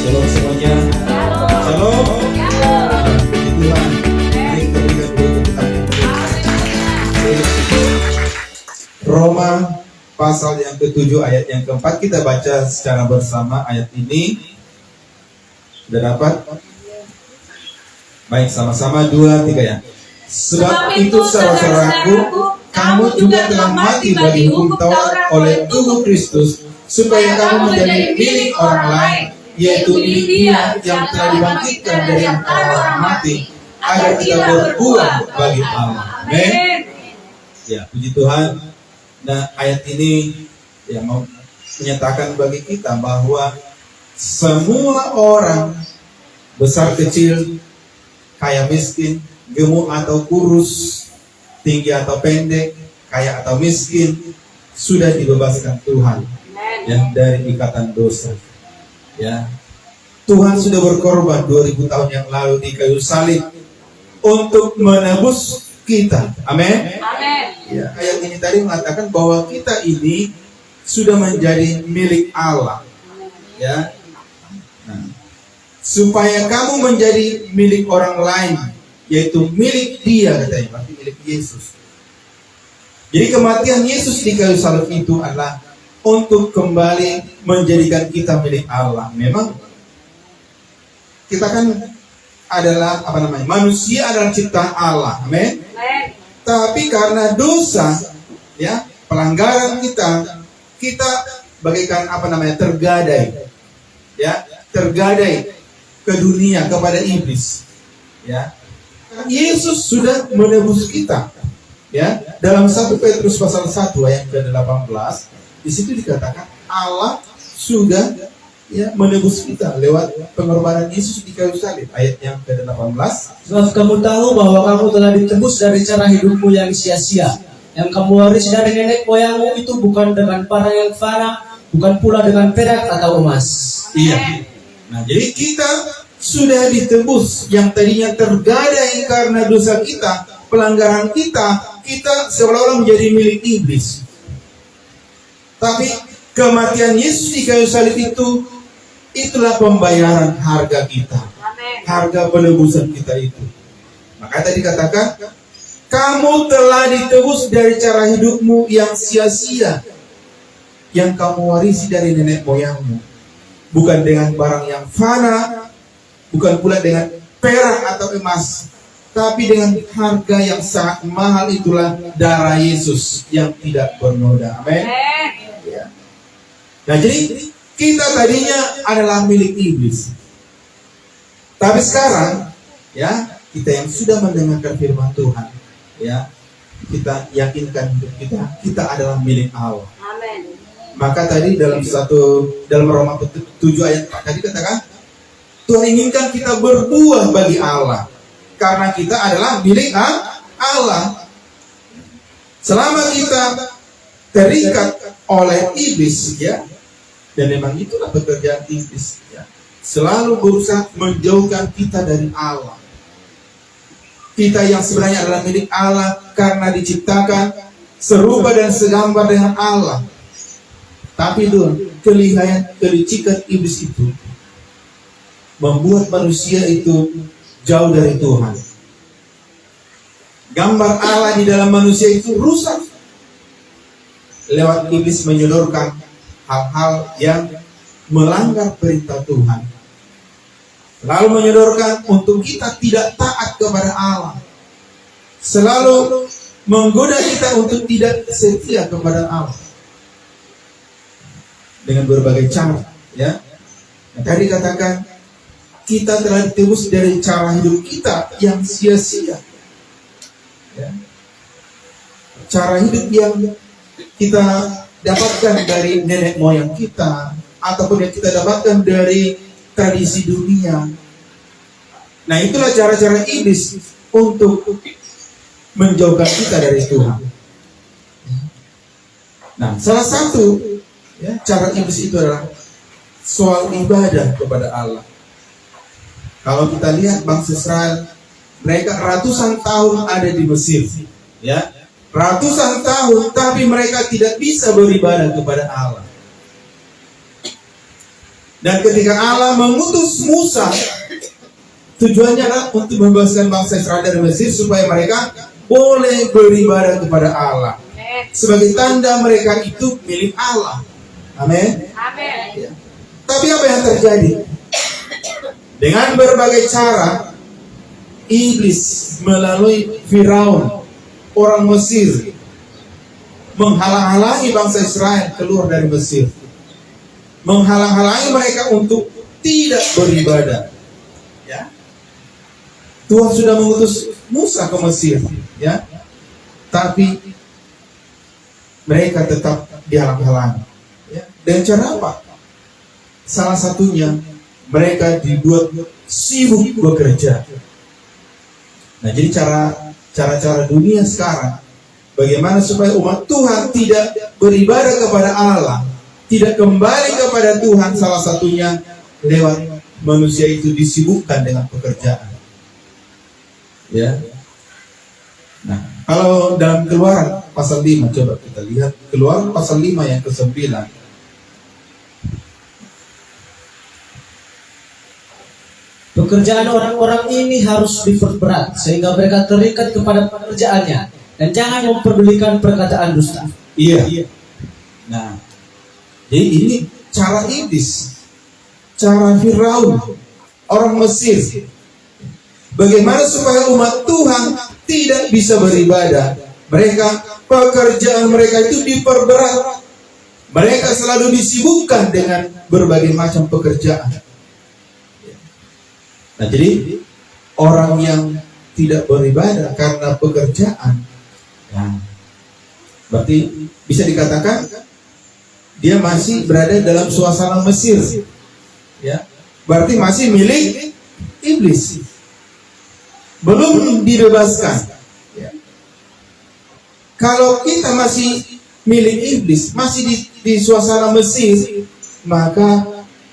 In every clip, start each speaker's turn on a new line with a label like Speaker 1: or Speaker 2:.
Speaker 1: Shalom semuanya. Shalom. Puji Tuhan. Mari kita berikan dulu tepuk tangan. Roma pasal yang ke-7 ayat yang ke-4 kita baca secara bersama ayat ini. Sudah dapat? Baik, sama-sama 2, 3 ya. Sebab itu saudara-saudaraku, kamu juga telah mati bagi hukum Taurat oleh tubuh Kristus, supaya kamu menjadi milik orang lain, yaitu milik Dia yang telah dibangkitkan dari antara orang mati, agar kita berbuah bagi Allah. Amin. Ya, puji Tuhan. Nah, ayat ini yang mau menyatakan bagi kita bahwa semua orang, besar kecil, kaya miskin, gemuk atau kurus, tinggi atau pendek, kaya atau miskin, sudah dibebaskan Tuhan ya, dari ikatan dosa. Ya, Tuhan sudah berkorban 2000 tahun yang lalu di kayu salib untuk menebus kita. Amin. Ya, ayat ini tadi mengatakan bahwa kita ini sudah menjadi milik Allah. Ya, nah, supaya kamu menjadi milik orang lain, yaitu milik Dia, katanya, berarti milik Yesus. Jadi kematian Yesus di kayu salib itu adalah untuk kembali menjadikan kita milik Allah. Memang kita kan adalah manusia adalah ciptaan Allah. Amin. Tapi karena dosa, ya, pelanggaran kita bagaikan tergadai. Ya, tergadai ke dunia, kepada iblis. Ya. Yesus sudah menebus kita. Ya, dalam 1 Petrus pasal 1 ayat ke-18, di situ dikatakan Allah sudah menebus kita lewat pengorbanan Yesus di kayu salib. Ayat yang ke-18.
Speaker 2: Sebab kamu tahu bahwa kamu telah ditebus dari cara hidupmu yang sia-sia, yang kamu waris dari nenek moyangmu itu bukan dengan barang yang fana, bukan pula dengan perak atau emas.
Speaker 1: Iya. Nah, jadi kita sudah ditebus, yang tadinya tergadai karena dosa kita, pelanggaran kita seolah-olah menjadi milik iblis. Tapi kematian Yesus di kayu salib itulah pembayaran harga kita. Harga penebusan kita itu. Maka tadi katakan, kamu telah ditebus dari cara hidupmu yang sia-sia, yang kamu warisi dari nenek moyangmu. Bukan dengan barang yang fana, bukan pula dengan perak atau emas, tapi dengan harga yang sangat mahal, itulah darah Yesus yang tidak bernoda. Amin. Ya. Nah, jadi kita tadinya adalah milik iblis. Tapi sekarang, ya, kita yang sudah mendengarkan firman Tuhan, ya, kita yakinkan kita adalah milik Allah.
Speaker 3: Amin.
Speaker 1: Maka tadi dalam Roma 7 ayat 4 tadi katakan, Tuhan inginkan kita berbuah bagi Allah, karena kita adalah milik Allah. Selama kita terikat oleh iblis, ya, dan memang itulah pekerjaan iblis, ya, selalu berusaha menjauhkan kita dari Allah. Kita yang sebenarnya adalah milik Allah karena diciptakan serupa dan segambar dengan Allah. Tapi itu kelicikan iblis itu membuat manusia itu jauh dari Tuhan. Gambar Allah di dalam manusia itu rusak lewat iblis menyodorkan hal-hal yang melanggar perintah Tuhan. Lalu menyodorkan untuk kita tidak taat kepada Allah. Selalu menggoda kita untuk tidak setia kepada Allah dengan berbagai cara, ya. Nah, tadi katakan kita telah ditebus dari cara hidup kita yang sia-sia, ya. Cara hidup yang kita dapatkan dari nenek moyang kita, ataupun yang kita dapatkan dari tradisi dunia. Nah, itulah cara-cara iblis untuk menjauhkan kita dari Tuhan. Nah, salah satu, ya, cara iblis itu adalah soal ibadah kepada Allah. Kalau kita lihat bangsa Israel, mereka ratusan tahun ada di Mesir, ya, ratusan tahun, tapi mereka tidak bisa beribadah kepada Allah. Dan ketika Allah mengutus Musa, tujuannya adalah untuk membebaskan bangsa Israel dari Mesir supaya mereka boleh beribadah kepada Allah. Sebagai tanda mereka itu milik Allah. Amin. Ya. Tapi apa yang terjadi? Dengan berbagai cara, iblis melalui Firaun, orang Mesir, menghalang-halangi bangsa Israel keluar dari Mesir. Menghalang-halangi mereka untuk tidak beribadah. Ya. Tuhan sudah mengutus Musa ke Mesir, ya. Tapi mereka tetap dihalang-halangi. Ya. Dan cara apa? Salah satunya mereka dibuat sibuk bekerja. Nah, jadi cara dunia sekarang, bagaimana supaya umat Tuhan tidak beribadah kepada Allah, tidak kembali kepada Tuhan, salah satunya lewat manusia itu disibukkan dengan pekerjaan. Ya. Nah, kalau dalam Keluaran pasal 5, coba kita lihat Keluaran pasal 5 yang ke-9.
Speaker 2: Pekerjaan orang-orang ini harus diperberat sehingga mereka terikat kepada pekerjaannya dan jangan memperdulikan perkataan dusta.
Speaker 1: Iya. Nah, jadi ini cara iblis, cara Firaun, orang Mesir. Bagaimana supaya umat Tuhan tidak bisa beribadah? Pekerjaan mereka itu diperberat. Mereka selalu disibukkan dengan berbagai macam pekerjaan. Nah, jadi orang yang tidak beribadah karena pekerjaan, ya, berarti bisa dikatakan dia masih berada dalam suasana Mesir, ya, berarti masih milik iblis, belum dibebaskan. Ya. Kalau kita masih milik iblis, masih di suasana Mesir, maka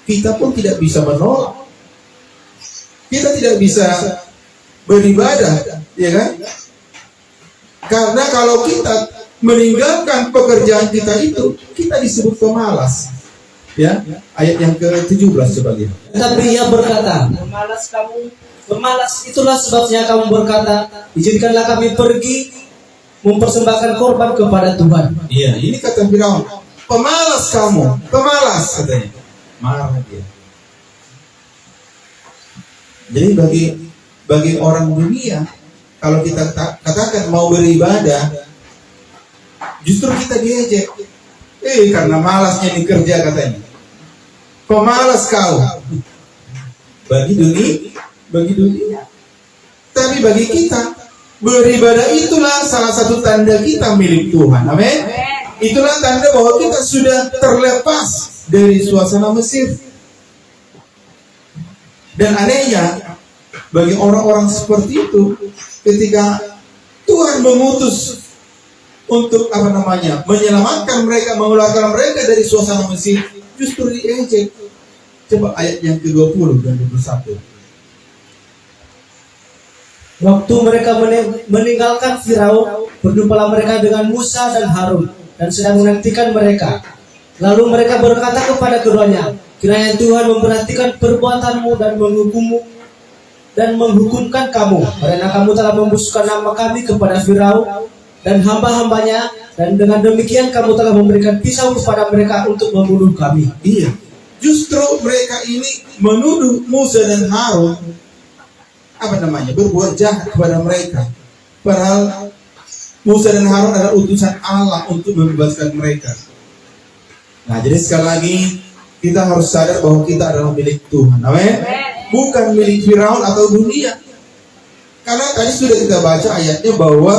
Speaker 1: kita pun tidak bisa menolak. Kita tidak bisa beribadah, ya kan? Karena kalau kita meninggalkan pekerjaan kita itu, kita disebut pemalas. Ya, ayat yang ke-17 coba lihat.
Speaker 2: Tapi ia berkata, pemalas itulah sebabnya kamu berkata, izinkanlah kami pergi mempersembahkan korban kepada Tuhan.
Speaker 1: Iya, ini kata Firaun, pemalas kamu, pemalas katanya. Marah dia. Jadi bagi orang dunia, kalau kita katakan mau beribadah, justru kita diejek. Karena malasnya dikerja katanya. Pemalas kau. Bagi dunia. Tapi bagi kita, beribadah itulah salah satu tanda kita milik Tuhan. Amin. Itulah tanda bahwa kita sudah terlepas dari suasana Mesir. Dan anehnya, bagi orang-orang seperti itu, ketika Tuhan mengutus untuk menyelamatkan mereka, mengeluarkan mereka dari suasana Mesir, justru diejek. Coba ayat yang ke-20 dan 21.
Speaker 2: Waktu mereka meninggalkan Firaun, berjumpalah mereka dengan Musa dan Harun dan sedang menantikan mereka. Lalu mereka berkata kepada keduanya, kiranya Tuhan memperhatikan perbuatanmu dan menghukumkan kamu, karena kamu telah membusukkan nama kami kepada Firaun dan hamba-hambanya, dan dengan demikian kamu telah memberikan pisau kepada mereka untuk membunuh kami.
Speaker 1: Iya, justru mereka ini menuduh Musa dan Harun berbuat jahat kepada mereka. Padahal Musa dan Harun adalah utusan Allah untuk membebaskan mereka. Nah, jadi sekali lagi kita harus sadar bahwa kita adalah milik Tuhan. Amin. Bukan milik Firaun atau dunia. Karena tadi sudah kita baca ayatnya bahwa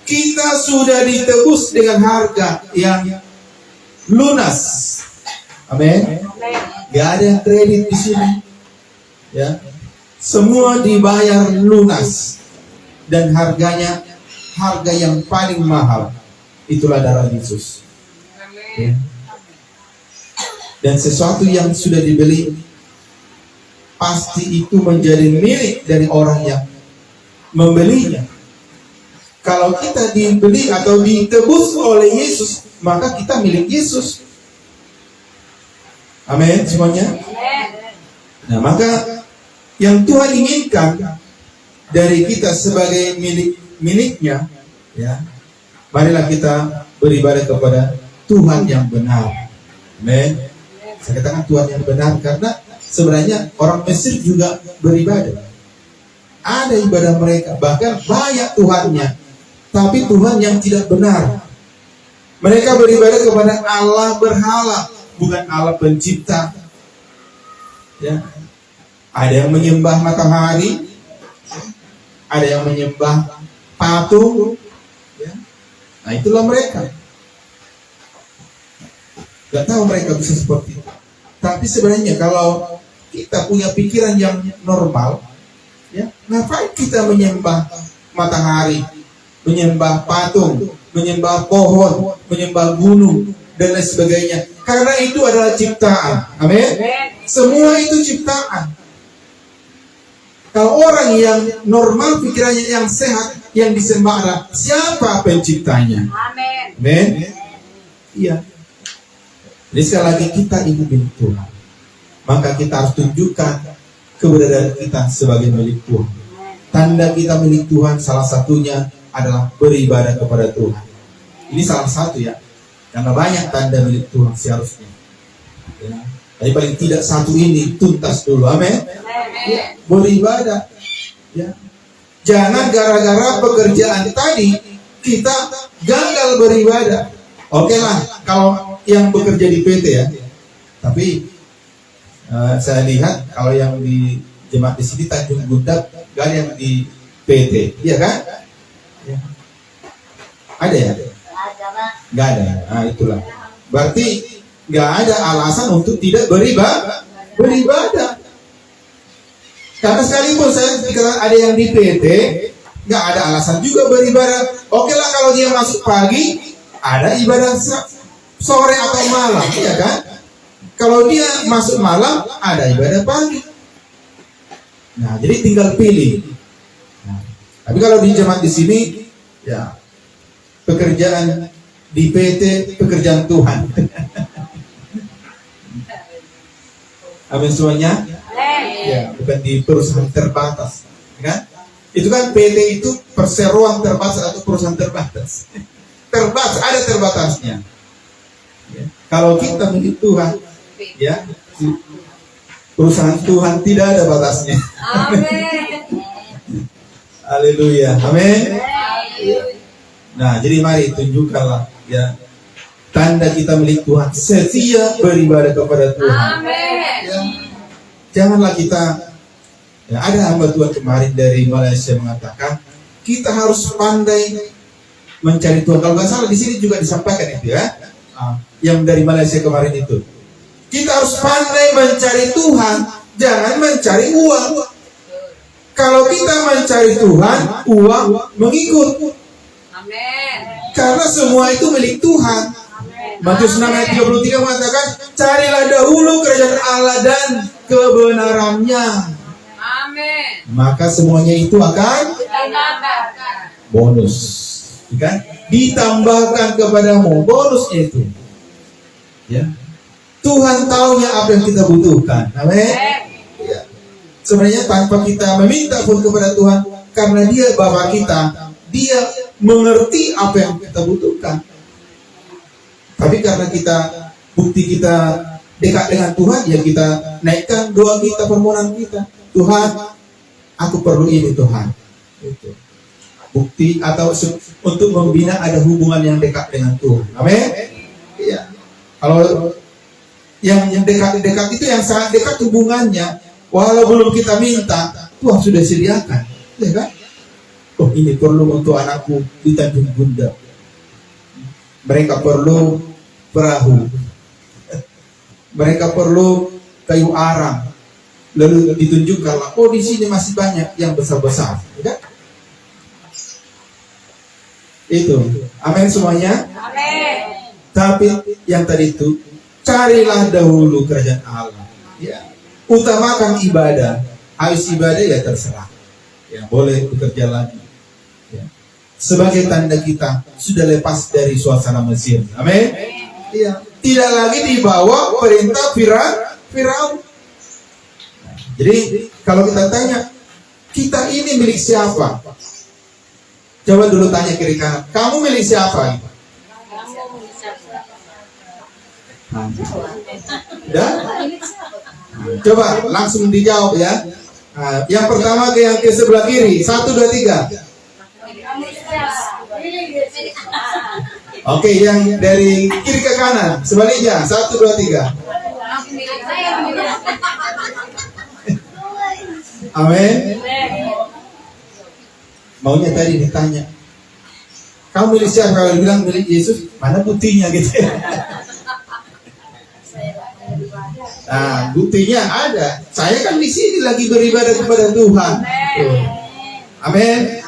Speaker 1: kita sudah ditebus dengan harga yang lunas. Amin. Gak ada yang kredit di sini. Ya. Semua dibayar lunas. Dan harganya harga yang paling mahal. Itulah darah Yesus. Ya. Dan sesuatu yang sudah dibeli pasti itu menjadi milik dari orang yang membelinya. Kalau kita dibeli atau ditebus oleh Yesus, maka kita milik Yesus. Amin semuanya. Nah, maka yang Tuhan inginkan dari kita sebagai miliknya, ya, marilah kita beribadah kepada Tuhan yang benar. Amin. Saya katakan Tuhan yang benar karena sebenarnya orang Mesir juga beribadah. Ada ibadah mereka, bahkan banyak Tuhannya, tapi Tuhan yang tidak benar. Mereka beribadah kepada Allah berhala, bukan Allah pencipta. Ya. Ada yang menyembah matahari, ada yang menyembah patung. Ya. Nah, itulah mereka. Gak tahu mereka bisa seperti itu. Tapi sebenarnya kalau kita punya pikiran yang normal, ya, ngapain kita menyembah matahari, menyembah patung, menyembah pohon, menyembah gunung, dan lain sebagainya? Karena itu adalah ciptaan. Amin. Semua itu ciptaan. Kalau orang yang normal, pikirannya yang sehat, yang disembah adalah siapa penciptanya?
Speaker 3: Amin.
Speaker 1: Amin. Iya. Jadi sekali lagi kita ini milik Tuhan, maka kita harus tunjukkan keberadaan kita sebagai milik Tuhan. Tanda kita milik Tuhan salah satunya adalah beribadah kepada Tuhan. Ini salah satu ya, karena banyak tanda milik Tuhan seharusnya. Ya. Tapi paling tidak satu ini tuntas dulu, amin. Ya, beribadah. Ya. Jangan gara-gara pekerjaan tadi kita gagal beribadah. Oke lah, kalau yang bekerja di PT ya. Tapi saya lihat kalau yang di jemaat di sini Tanjung Gundap gak ada yang di PT, iya kan? Ya. Ada ya? Gak ada. Nah, itulah. Berarti gak ada alasan untuk tidak beribadah. Karena sekalipun saya dikatakan ada yang di PT, gak ada alasan juga beribadah. Oke lah kalau dia masuk pagi, ada ibadah sore atau malam, ya kan? Kalau dia masuk malam, ada ibadah pagi. Nah, jadi tinggal pilih. Nah, tapi kalau di jemaat di sini, ya pekerjaan di PT, pekerjaan Tuhan. Amin semuanya. Ya, bukan di perusahaan terbatas, kan? Itu kan PT itu perseroan terbatas atau perusahaan terbatas. Terbatas, ada terbatasnya. Ya. Kalau kita milik Tuhan, ya, perusahaan Tuhan tidak ada batasnya.
Speaker 3: Amin.
Speaker 1: Haleluya, amin. Nah, jadi mari tunjukkanlah ya tanda kita milik Tuhan, setia beribadah kepada Tuhan.
Speaker 3: Amin.
Speaker 1: Ya. Janganlah kita, ya, ada hamba Tuhan kemarin dari Malaysia mengatakan kita harus pandai mencari Tuhan. Kalau nggak salah di sini juga disampaikan itu ya, yang dari Malaysia kemarin itu. Kita harus pandai mencari Tuhan, jangan mencari uang. Kalau kita mencari Tuhan, uang mengikut.
Speaker 3: Amin.
Speaker 1: Karena semua itu milik Tuhan. Matius 6 ayat 33 mengatakan, carilah dahulu kerajaan Allah dan kebenarannya.
Speaker 3: Amin.
Speaker 1: Maka semuanya itu akan
Speaker 3: Ditambahkan.
Speaker 1: bonus. Kan? Ditambahkan kepadamu bonusnya itu. Ya. Tuhan tahunya apa yang kita butuhkan. Amin. Ya. Sebenarnya tanpa kita meminta pun kepada Tuhan, karena Dia Bapa kita, Dia mengerti apa yang kita butuhkan. Tapi karena bukti kita dekat dengan Tuhan, ya kita naikkan doa kita, permohonan kita. Tuhan, aku perlu ini Tuhan. Itu. Bukti atau untuk membina ada hubungan yang dekat dengan Tuhan. Amin. Iya. Kalau yang dekat-dekat itu yang sangat dekat hubungannya, walau belum kita minta, Tuhan sudah sediakan, ya kan? Oh, ini perlu untuk anakku di Tanjung Gundap. Mereka perlu perahu. Mereka perlu kayu arang. Lalu ditunjukkanlah, oh di sini masih banyak yang besar-besar, ya kan? Itu, amin semuanya.
Speaker 3: Amin.
Speaker 1: Tapi yang tadi itu, carilah dahulu kerajaan Allah. Ya, utamakan ibadah. Habis ibadah ya terserah. Ya, boleh bekerja lagi. Ya. Sebagai tanda kita sudah lepas dari suasana Mesir. Amin. Iya. tidak lagi di bawah perintah Firaun. Jadi kalau kita tanya, kita ini milik siapa? Coba dulu tanya kiri kanan, kamu milik siapa? Udah? Coba langsung dijawab ya. Yang pertama yang ke sebelah kiri, 1, 2, 3. Oke, yang dari kiri ke kanan, sebaliknya, 1, 2, 3. Amin. Maunya tadi ditanya, kamu milik siapa? Kalau bilang milik Yesus, mana buktinya gitu ya? Nah, buktinya ada. Saya kan di sini lagi beribadah kepada Tuhan. Amin.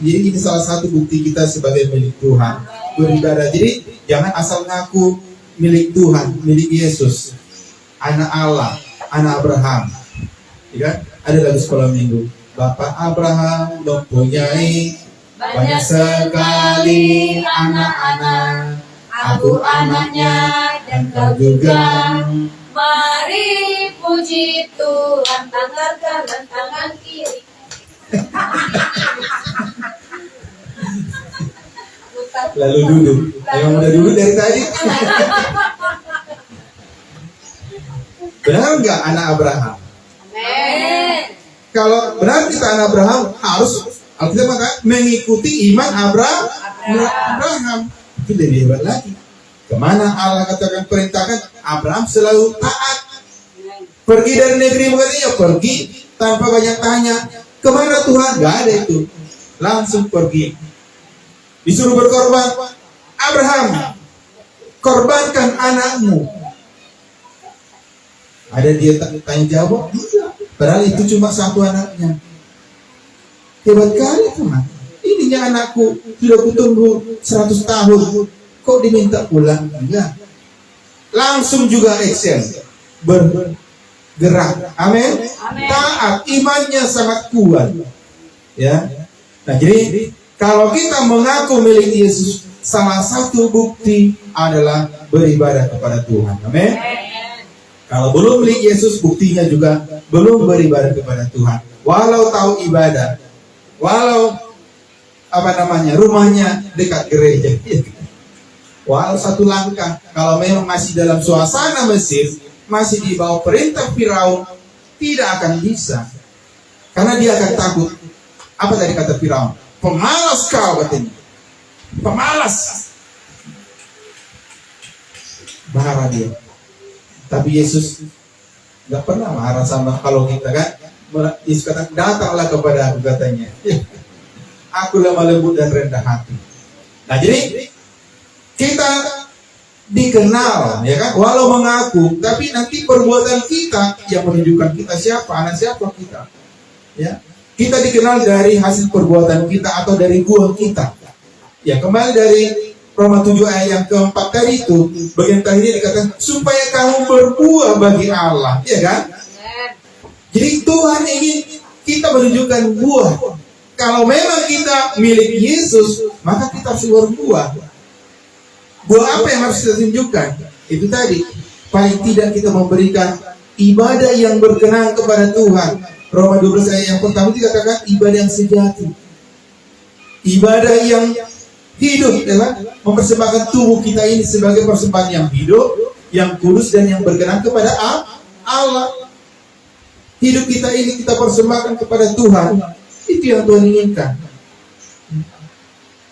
Speaker 1: Jadi ini salah satu bukti kita sebagai milik Tuhan, beribadah. Jadi jangan asal ngaku milik Tuhan, milik Yesus, anak Allah, anak Abraham. Ya kan? Ada lagu sekolah minggu. Bapak Abraham mempunyai banyak sekali anak-anak. Aku anaknya dan kau juga.
Speaker 3: Mari puji Tuhan, tangan kanan, tangan kiri.
Speaker 1: Lalu duduk. Emang udah duduk dari tadi? Benar nggak anak Abraham?
Speaker 3: Amin.
Speaker 1: Kalau benar kita anak Abraham, harus Alkitab maka mengikuti iman Abraham. Itu lebih hebat lagi. Kemana Allah katakan perintahkan, Abraham selalu taat. Pergi dari negeri katanya pergi tanpa banyak tanya. Kemana Tuhan? Gak ada itu. Langsung pergi. Disuruh berkorban. Abraham, korbankan anakmu. Ada dia tanya jawab? Padahal itu cuma satu anaknya. Hebat kali teman. Ininya anakku sudah kutunggu 100 tahun. Kok diminta pulang? Enggak. Langsung juga action. Bergerak. Amin. Taat. Imannya sangat kuat. Ya. Nah jadi kalau kita mengaku milik Yesus, salah satu bukti adalah beribadah kepada Tuhan. Amin. Kalau belum milik Yesus, buktinya juga belum beribadah kepada Tuhan. Walau tahu ibadah, walau rumahnya dekat gereja, walau satu langkah, kalau memang masih dalam suasana Mesir, masih di bawah perintah Firaun, tidak akan bisa, karena dia akan takut. Apa tadi kata Firaun? Pemalas kau katanya, pemalas. Marah dia. Tapi Yesus nggak pernah marah sama kalau kita kan. Yesus kata, datanglah kepada aku katanya. Aku lemah lembut dan rendah hati. Nah jadi kita dikenal, ya kan? Walau mengaku, tapi nanti perbuatan kita yang menunjukkan kita siapa, anak siapa kita. Ya, kita dikenal dari hasil perbuatan kita atau dari buah kita. Ya, kembali dari Roma 7 ayat yang keempat tadi itu, bagian terakhir dikatakan supaya kamu berbuah bagi Allah, ya kan? Jadi Tuhan ingin kita menunjukkan buah. Kalau memang kita milik Yesus, maka kita harus berbuah. Buah apa yang harus kita tunjukkan? Itu tadi, paling tidak kita memberikan ibadah yang berkenan kepada Tuhan. Roma 12 ayat yang pertama dikatakan ibadah yang sejati, ibadah yang hidup, ya kan? Mempersembahkan tubuh kita ini sebagai persembahan yang hidup, yang kudus dan yang berkenan kepada Allah. Hidup kita ini kita persembahkan kepada Tuhan. Itu yang Tuhan inginkan.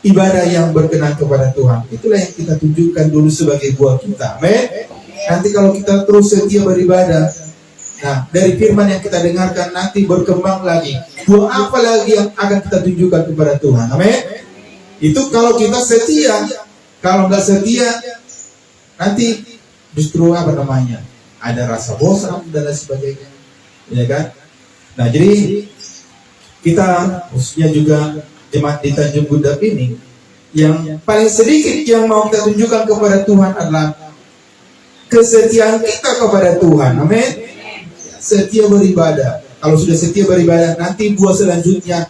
Speaker 1: Ibadah yang berkenan kepada Tuhan. Itulah yang kita tunjukkan dulu sebagai buah kita. Amin. Nanti kalau kita terus setia beribadah, nah dari firman yang kita dengarkan nanti berkembang lagi. Buah apa lagi yang akan kita tunjukkan kepada Tuhan. Amin. Itu kalau kita setia. Kalau nggak setia, nanti justru ada rasa bosan dan lain sebagainya, ya kan? Nah jadi kita khususnya juga jemaat di Tanjung Budap ini, yang paling sedikit yang mau kita tunjukkan kepada Tuhan adalah kesetiaan kita kepada Tuhan. Amin. Setia beribadah. Kalau sudah setia beribadah, nanti buah selanjutnya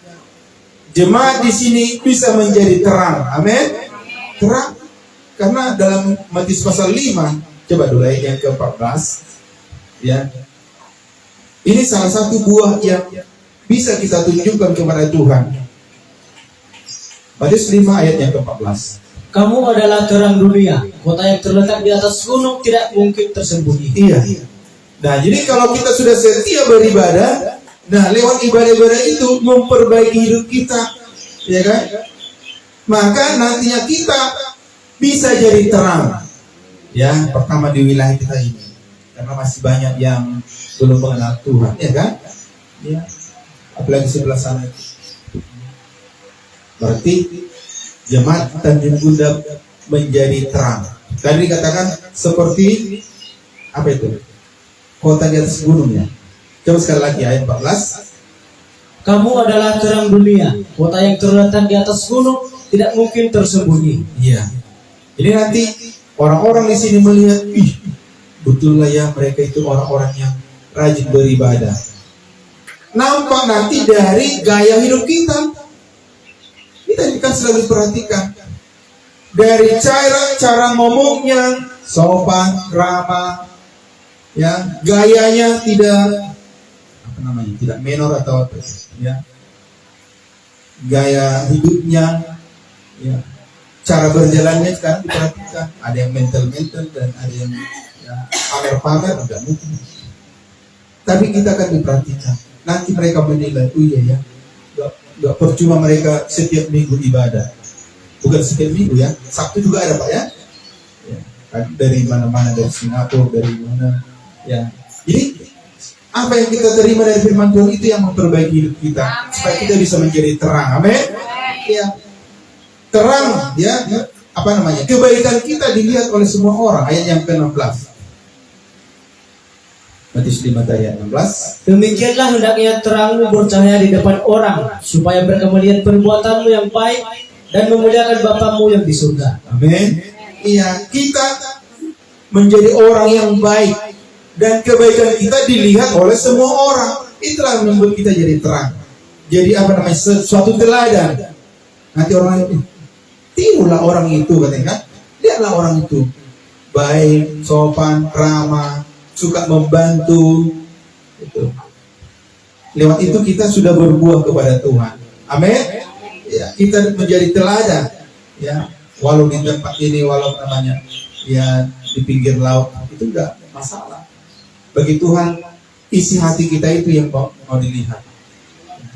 Speaker 1: jemaat di sini bisa menjadi terang. Amin. Terang. Karena dalam Matius pasal 5, coba dulu ayat yang ke-14, ya. Ini salah satu buah yang bisa kita tunjukkan kepada Tuhan. Matius 5 ayat yang ke-14.
Speaker 2: Kamu adalah terang dunia. Kota yang terletak di atas gunung tidak mungkin tersembunyi.
Speaker 1: Iya. Nah, jadi kalau kita sudah setia beribadah, nah lewat ibadah-ibadah itu memperbaiki hidup kita, ya kan? Maka nantinya kita bisa jadi terang. Ya, pertama di wilayah kita ini. Karena masih banyak yang belum mengenal Tuhan, ya kan? Ya. Apalagi sebelah sana. Berarti jemaat Tanjung Bunda menjadi terang. Tadi dikatakan seperti apa itu? Kota di atas gunung, ya. Coba sekali lagi ayat 14.
Speaker 2: Kamu adalah terang dunia. Kota yang terletak di atas gunung tidak mungkin tersembunyi.
Speaker 1: Iya. Jadi nanti orang-orang di sini melihat, ih, betul lah ya mereka itu orang-orang yang rajin beribadah. Nampak nanti dari gaya hidup kita. Kita kan selalu perhatikan dari cara ngomongnya, sopan, ramah, ya, gayanya tidak tidak menor atau apa, ya, gaya hidupnya, ya, cara berjalannya sekarang diperhatikan. Ada yang mental dan ada yang ya, pamer enggak mungkin. Tapi kita akan diperhatikan. Nanti mereka menilai, oh iya ya. Gak percuma mereka setiap minggu ibadah. Bukan setiap minggu ya, Sabtu juga ada Pak ya. Ya, dari mana-mana, dari Singapura, dari mana. Ya. Jadi apa yang kita terima dari firman Tuhan itu yang memperbaiki hidup kita. Amen. Supaya kita bisa menjadi terang. Amin. Ya. Terang ya, apa namanya? Kebaikan kita dilihat oleh semua orang. Ayat yang ke-16. Matius 5 ayat 16.
Speaker 2: Demikianlah hendaknya terangmu bercahaya di depan orang, supaya mereka melihat perbuatanmu yang baik dan memuliakan Bapamu yang di surga.
Speaker 1: Amin. Iya, kita menjadi orang yang baik dan kebaikan kita dilihat oleh semua orang. Itulah yang membuat kita jadi terang. Jadi apa namanya? Suatu teladan. Nanti orang itu, tirulah orang itu, katanya kan? Lihatlah orang itu baik, sopan, ramah, suka membantu. Itu. Lewat itu kita sudah berbuah kepada Tuhan. Amin. Ya, kita menjadi teladan. Ya, walau di tempat ini, walau namanya ya di pinggir laut, itu enggak masalah. Bagi Tuhan, isi hati kita itu yang mau dilihat.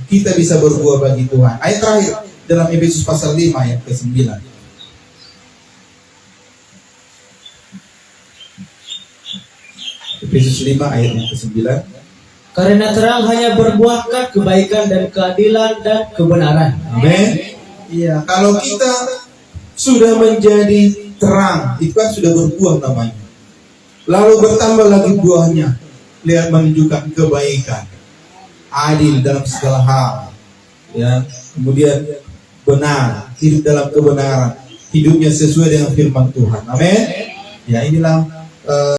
Speaker 1: Kita bisa berbuah bagi Tuhan. Ayat terakhir dalam Efesus pasal 5 ayat ke-9. Efesus 5 ayat yang ke-9.
Speaker 2: Karena terang hanya berbuahkan kebaikan dan keadilan dan kebenaran.
Speaker 1: Amin. Iya, kalau kita sudah menjadi terang, itu kan sudah berbuah namanya. Lalu bertambah lagi buahnya, lihat menunjukkan kebaikan, adil dalam segala hal, ya. Kemudian benar, hidup dalam kebenaran, hidupnya sesuai dengan firman Tuhan. Amin. Ya, inilah